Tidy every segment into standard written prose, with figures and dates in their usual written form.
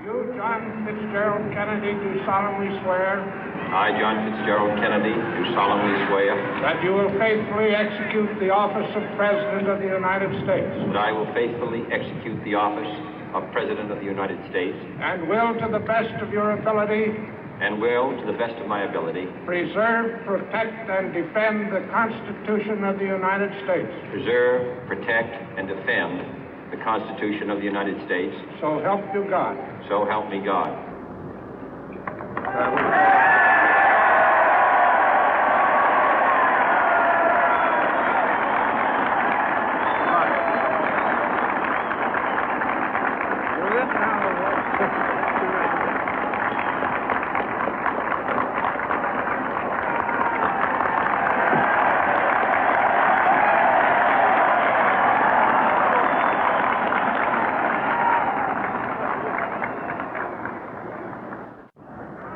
You, John Fitzgerald Kennedy, do solemnly swear. I, John Fitzgerald Kennedy, do solemnly swear. That you will faithfully execute the office of President of the United States. That I will faithfully execute the office of President of the United States. And will, to the best of your ability. And will, to the best of my ability. Preserve, protect, and defend the Constitution of the United States. Preserve, protect, and defend the Constitution of the United States. So help you God. So help me God.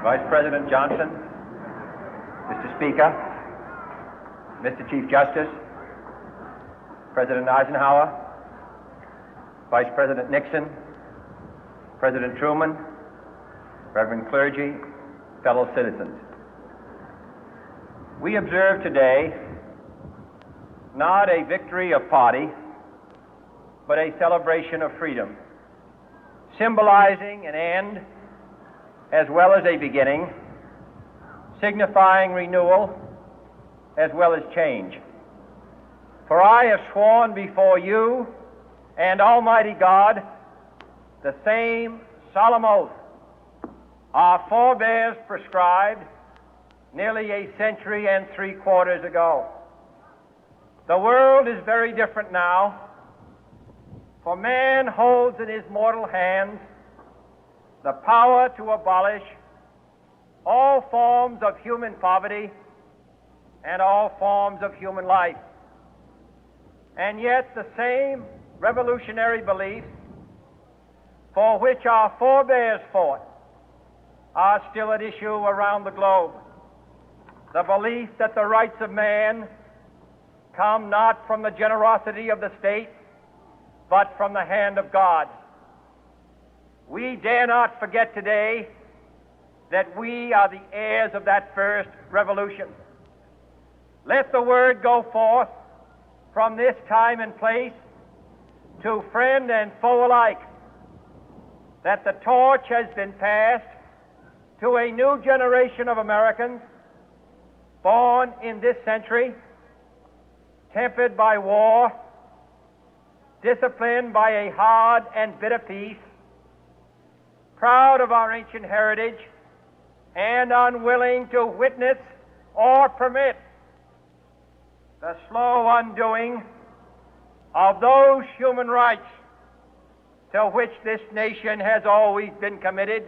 Vice President Johnson, Mr. Speaker, Mr. Chief Justice, President Eisenhower, Vice President Nixon, President Truman, Reverend clergy, fellow citizens. We observe today not a victory of party, but a celebration of freedom, symbolizing an end as well as a beginning, signifying renewal as well as change. For I have sworn before you and Almighty God the same solemn oath our forebears prescribed nearly a century and 3/4 ago. The world is very different now, for man holds in his mortal hands the power to abolish all forms of human poverty and all forms of human life. And yet the same revolutionary beliefs for which our forebears fought are still at issue around the globe. The belief that the rights of man come not from the generosity of the state, but from the hand of God. We dare not forget today that we are the heirs of that first revolution. Let the word go forth from this time and place to friend and foe alike that the torch has been passed to a new generation of Americans born in this century, tempered by war, disciplined by a hard and bitter peace, proud of our ancient heritage, and unwilling to witness or permit the slow undoing of those human rights to which this nation has always been committed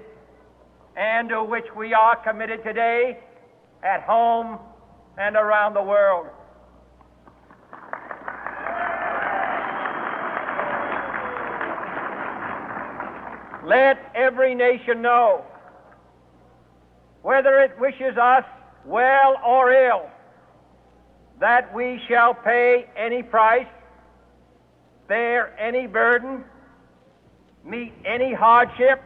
and to which we are committed today at home and around the world. Let every nation know, whether it wishes us well or ill, that we shall pay any price, bear any burden, meet any hardship,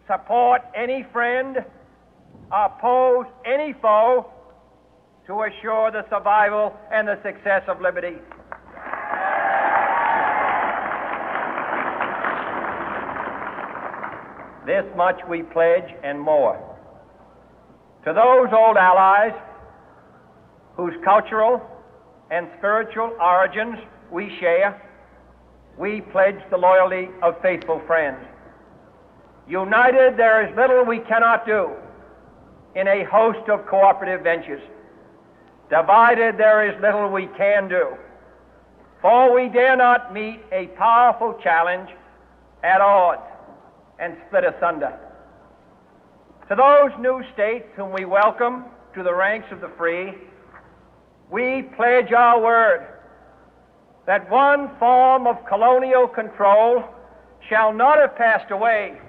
support any friend, oppose any foe to assure the survival and the success of liberty. This much we pledge and more. To those old allies whose cultural and spiritual origins we share, we pledge the loyalty of faithful friends. United, there is little we cannot do in a host of cooperative ventures. Divided, there is little we can do, for we dare not meet a powerful challenge at odds and split asunder. To those new states whom we welcome to the ranks of the free, we pledge our word that one form of colonial control shall not have passed away,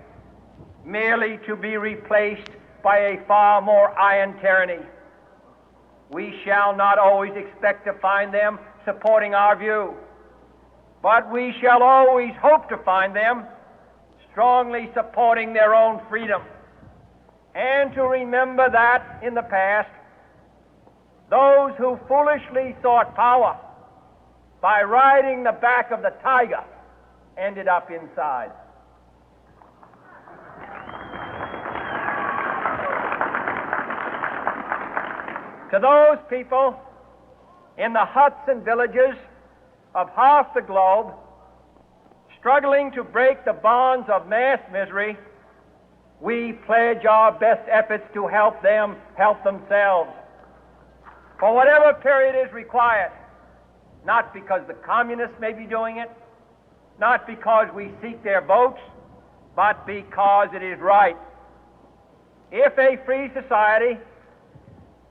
merely to be replaced by a far more iron tyranny. We shall not always expect to find them supporting our view, but we shall always hope to find them strongly supporting their own freedom, and to remember that in the past, those who foolishly sought power by riding the back of the tiger ended up inside. To those people in the huts and villages of half the globe struggling to break the bonds of mass misery, we pledge our best efforts to help them help themselves for whatever period is required, not because the communists may be doing it, not because we seek their votes, but because it is right. If a free society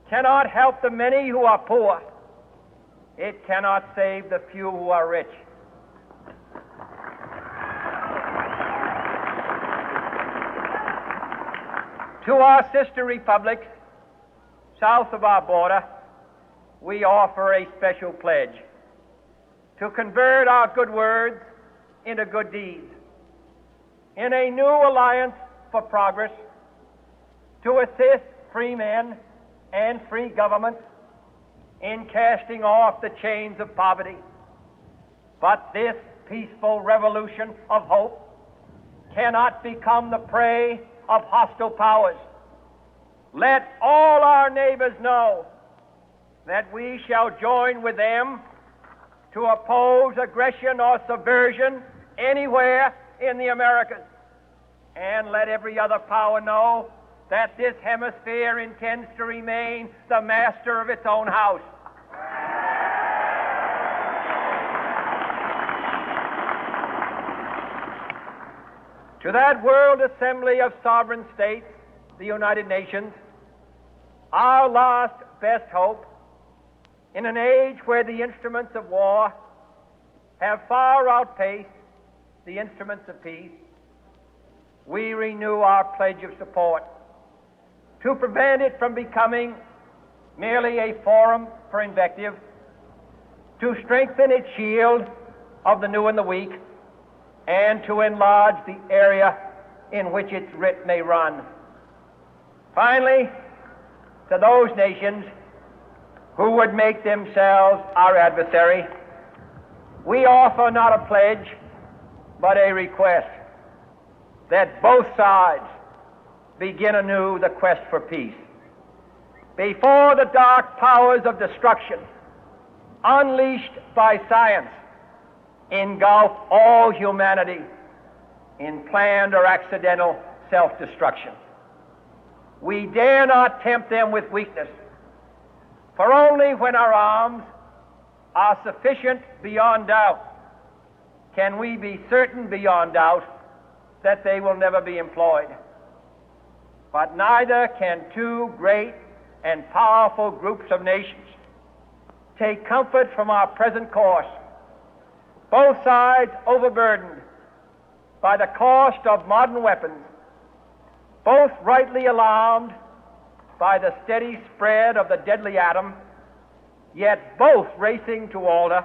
cannot help the many who are poor, it cannot save the few who are rich. To our sister republics south of our border, we offer a special pledge to convert our good words into good deeds, in a new alliance for progress, to assist free men and free governments in casting off the chains of poverty. But this peaceful revolution of hope cannot become the prey of hostile powers. Let all our neighbors know that we shall join with them to oppose aggression or subversion anywhere in the Americas. And let every other power know that this hemisphere intends to remain the master of its own house. To that World Assembly of Sovereign States, the United Nations, our last best hope, in an age where the instruments of war have far outpaced the instruments of peace, we renew our pledge of support to prevent it from becoming merely a forum for invective, to strengthen its shield of the new and the weak, and to enlarge the area in which its writ may run. Finally, to those nations who would make themselves our adversary, we offer not a pledge, but a request that both sides begin anew the quest for peace. Before the dark powers of destruction, unleashed by science, engulf all humanity in planned or accidental self-destruction, we dare not tempt them with weakness, for only when our arms are sufficient beyond doubt can we be certain beyond doubt that they will never be employed. But neither can two great and powerful groups of nations take comfort from our present course, both sides overburdened by the cost of modern weapons, both rightly alarmed by the steady spread of the deadly atom, yet both racing to alter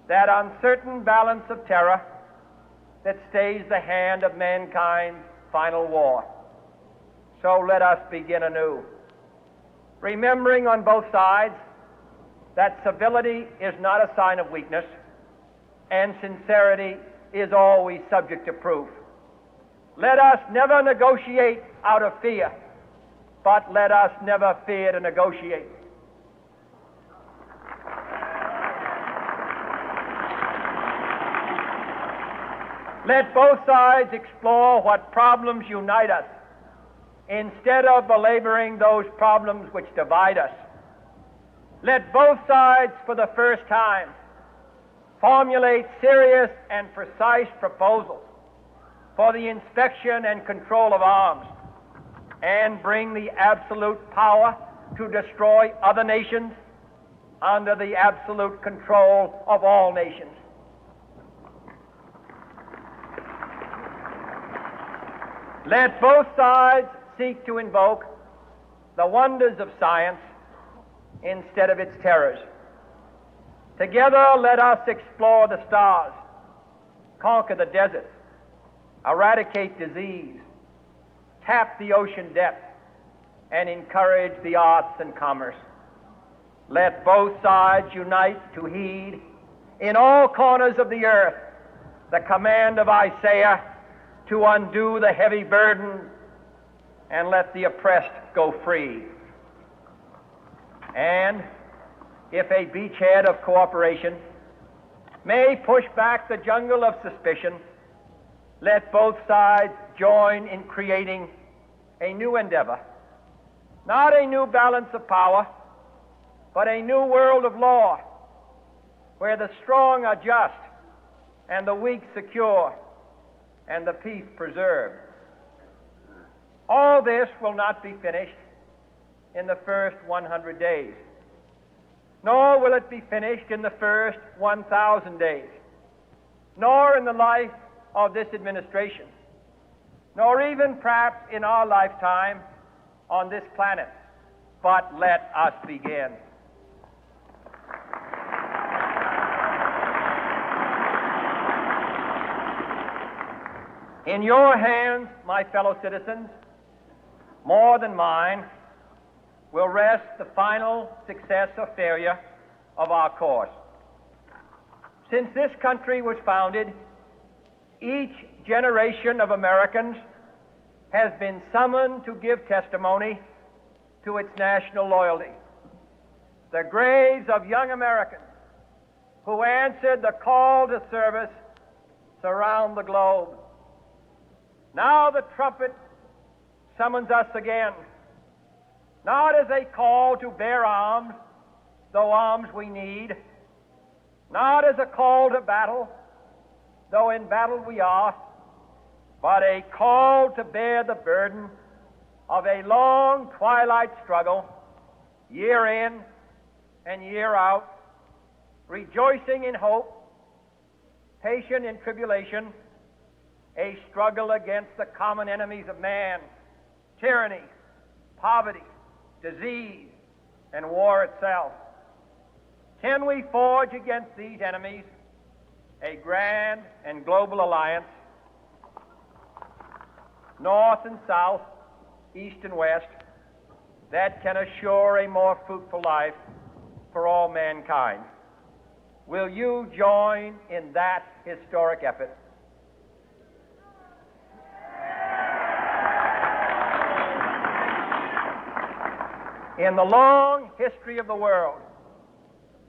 that uncertain balance of terror that stays the hand of mankind's final war. So let us begin anew, remembering on both sides that civility is not a sign of weakness, and sincerity is always subject to proof. Let us never negotiate out of fear, but let us never fear to negotiate. Let both sides explore what problems unite us, instead of belaboring those problems which divide us. Let both sides, for the first time, formulate serious and precise proposals for the inspection and control of arms, and bring the absolute power to destroy other nations under the absolute control of all nations. Let both sides seek to invoke the wonders of science instead of its terrors. Together, let us explore the stars, conquer the deserts, eradicate disease, tap the ocean depth, and encourage the arts and commerce. Let both sides unite to heed in all corners of the earth the command of Isaiah to undo the heavy burden and let the oppressed go free. And if a beachhead of cooperation may push back the jungle of suspicion, let both sides join in creating a new endeavor, not a new balance of power, but a new world of law, where the strong are just and the weak secure and the peace preserved. All this will not be finished in the first 100 days, nor will it be finished in the first 1,000 days, nor in the life of this administration, nor even perhaps in our lifetime on this planet. But let us begin. In your hands, my fellow citizens, more than mine, will rest the final success or failure of our course. Since this country was founded, each generation of Americans has been summoned to give testimony to its national loyalty. The graves of young Americans who answered the call to service surround the globe. Now the trumpet summons us again, not as a call to bear arms, though arms we need, not as a call to battle, though in battle we are, but a call to bear the burden of a long twilight struggle, year in and year out, rejoicing in hope, patient in tribulation, a struggle against the common enemies of man, tyranny, poverty, disease, and war itself. Can we forge against these enemies a grand and global alliance, north and south, east and west, that can assure a more fruitful life for all mankind? Will you join in that historic effort? In the long history of the world,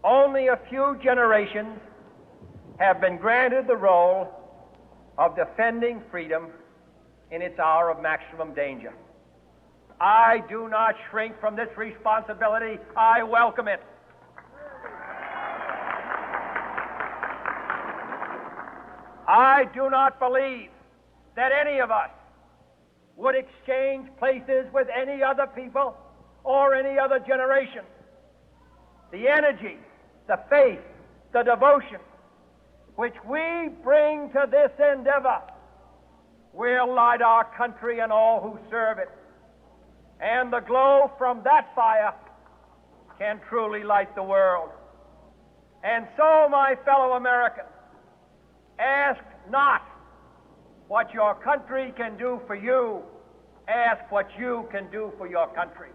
only a few generations have been granted the role of defending freedom in its hour of maximum danger. I do not shrink from this responsibility. I welcome it. I do not believe that any of us would exchange places with any other people or any other generation. The energy, the faith, the devotion which we bring to this endeavor will light our country and all who serve it. And the glow from that fire can truly light the world. And so, my fellow Americans, ask not what your country can do for you, ask what you can do for your country.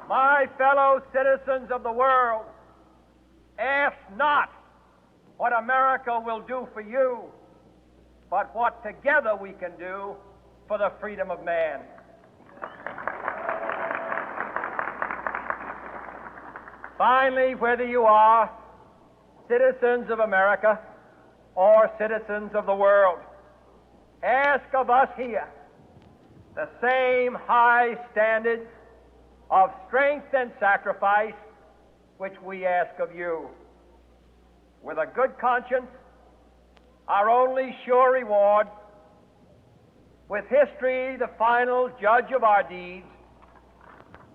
My fellow citizens of the world, ask not what America will do for you, but what together we can do for the freedom of man. Finally, whether you are citizens of America or citizens of the world, ask of us here the same high standards of strength and sacrifice which we ask of you. With a good conscience, our only sure reward, with history the final judge of our deeds,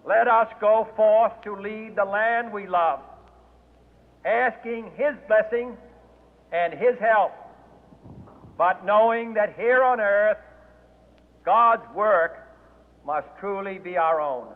let us go forth to lead the land we love, asking His blessing and His help, but knowing that here on earth, God's work must truly be our own.